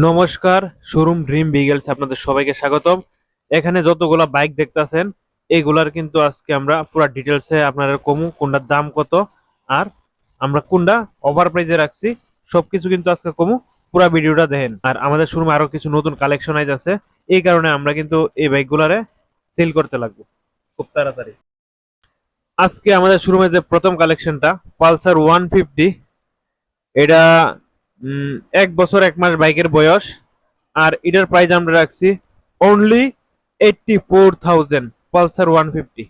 নমস্কার, showroom dream ভিগেলস আপনাদের সবাইকে স্বাগতম। এখানে যতগুলা বাইক দেখতাছেন এইগুলার কিন্তু আজকে আমরা পুরো ডিটেলসে আপনাদের কমু কোনটার দাম কত আর আমরা কোনটা ওভার প্রাইজে রাখছি সবকিছু কিন্তু আজকে কমু। পুরো ভিডিওটা দেখেন। আর আমাদের শোরুমে আরো কিছু নতুন কালেকশন আইজ আছে, এই কারণে আমরা কিন্তু এই বাইকগুলারে সেল করতে লাগবো খুব তাড়াতাড়ি। আজকে আমাদের শোরুমে যে প্রথম কালেকশনটা পালসার 150, এটা 1 বছর 1 মাস বাইকের বয়স। আর এটার প্রাইস আমরা রাখছি অনলি 84,000। পালসার 150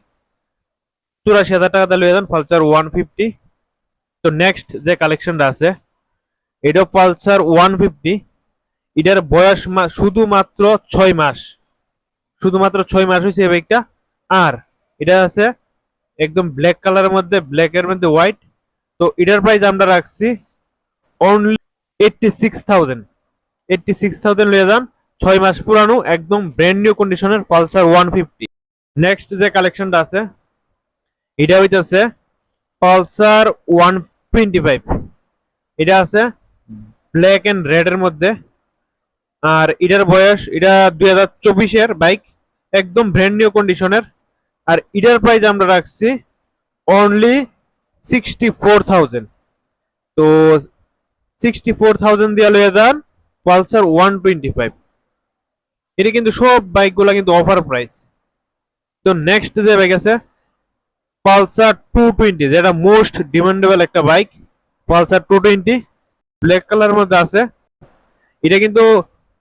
84,000 টাকা দিয়ে লয়ে যান পালসার 150। তো নেক্সট যে কালেকশনটা আছে এটা পালসার 150, এটার বয়স শুধুমাত্র 6 মাস, শুধুমাত্র 6 মাস হয়েছে এই বাইকটা। আর এটা আছে একদম ব্ল্যাক কালারের মধ্যে, ব্ল্যাকের মধ্যে হোয়াইট। তো এটার প্রাইস আমরা রাখছি অনলি 86,000। 86,000 লয়ে যান, 6 মাস পুরানো, একদম ব্র্যান্ড নিউ কন্ডিশনের পালসার 150। নেক্সট যে কালেকশনটা আছে এটা হইতেছে পালসার 125। এটা আছে ব্ল্যাক এন্ড রেড এর মধ্যে। আর এটার বয়স, এটা 2024-এর বাইক, একদম ব্র্যান্ড নিউ কন্ডিশনের। আর এটার প্রাইস আমরা রাখছি অনলি 64,000। তো 64,000 দিয়ে লয়ে যান পালসার 125। এটা কিন্তু সব বাইকগুলো কিন্তু অফার প্রাইস। তো নেক্সট যে বাইক আছে পালসার 220, যেটা মোস্ট ডিমান্ডেবল একটা বাইক। পালসার 220 ব্ল্যাক কালারের মধ্যে আছে। এটা কিন্তু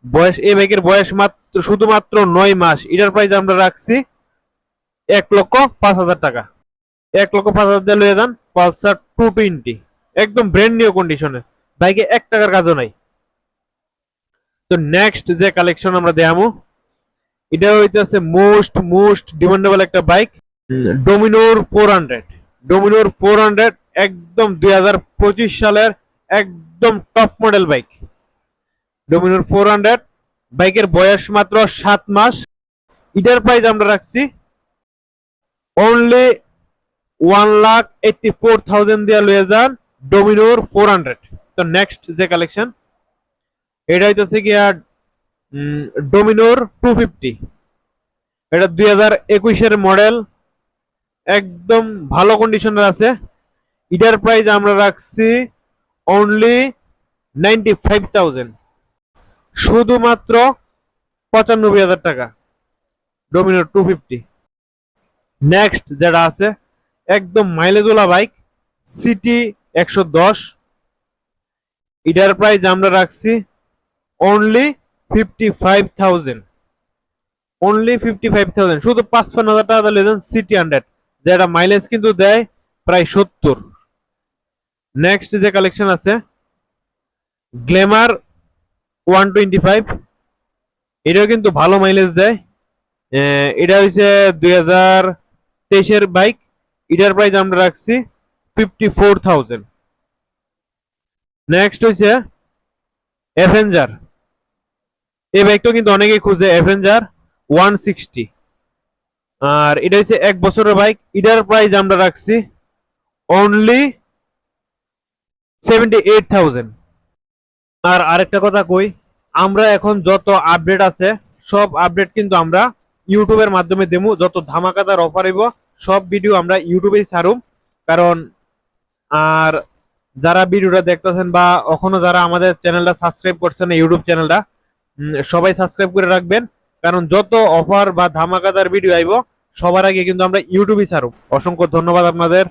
বয়স, এই বাইকের বয়স মাত্র শুধুমাত্র 9 মাস। এটার প্রাইস আমরা রাখছি 1,05,000 টাকা। 1,05,000 দিয়ে লয়ে যান পালসার 220, একদম ব্র্যান্ড নিউ কন্ডিশনে, বাইকে 1 টাকার কাজও নাই। তো নেক্সট যে কালেকশন আমরা দেখাবো এটা হইতেছে মোস্ট ডিমান্ডেবল একটা বাইক, ডোমিনোর 400। ডোমিনোর 400 একদম 2025 সালের একদম টপ মডেল বাইক। ডোমিনোর 400 বাইকের বয়স মাত্র 7 মাস। এটার প্রাইস আমরা রাখছি অনলি 1,84,000 দিয়ে লয়ে যান ডোমিনোর 400। তো নেক্সট যে কালেকশন এটা হইতেছে কি আর ডোমিনোর 250। এটা 2021-এর মডেল, একদম ভালো কন্ডিশনের আছে। এটার প্রাইস আমরা রাখছি অনলি 95,000, শুধুমাত্র 95,000 টাকা ডোমিনোর 250। নেক্সট যেটা আছে একদম মাইলেজওয়ালা বাইক, সিটি 110। এটার প্রাইস আমরা রাখছি অনলি 55,000। অনলি 55,000, শুধু 55,000 টাকা দিলে সিটি 100, যেটা মাইলেজ কিন্তু দেয় প্রায় 70। নেক্সট যে কালেকশন আছে গ্ল্যামার 125, এটাও কিন্তু ভালো মাইলেজ দেয়। এটা হচ্ছে 2023-এর বাইক। এটার প্রাইস আমরা রাখছি 54,000। নেক্সট হচ্ছে অ্যাভেঞ্জার। এই বাইকটা কিন্তু অনেকেই খুঁজে, অ্যাভেঞ্জার 160। আর এটা হচ্ছে 1 বছরের বাইক। এটার প্রাইস আমরা রাখছি অনলি 78,000। আর আরেকটা কথা কই, আমরা এখন যত আপডেট আছে সব আপডেট কিন্তু আমরা ইউটিউবের মাধ্যমে দেবো। যত ধামাকাদার অফার হইব সব ভিডিও আমরা ইউটিউবেই ছাড়ুম। কারণ আর যারা ভিডিওটা দেখতেছেন বা এখনো যারা আমাদের চ্যানেলটা সাবস্ক্রাইব করছেন না, ইউটিউব চ্যানেলটা সবাই সাবস্ক্রাইব করে রাখবেন। কারণ যত অফার বা ধামাকাদার ভিডিও আইব সবার আগে কিন্তু আমরা ইউটিউবেই ছাড়ব। অসংখ্য ধন্যবাদ আপনাদের।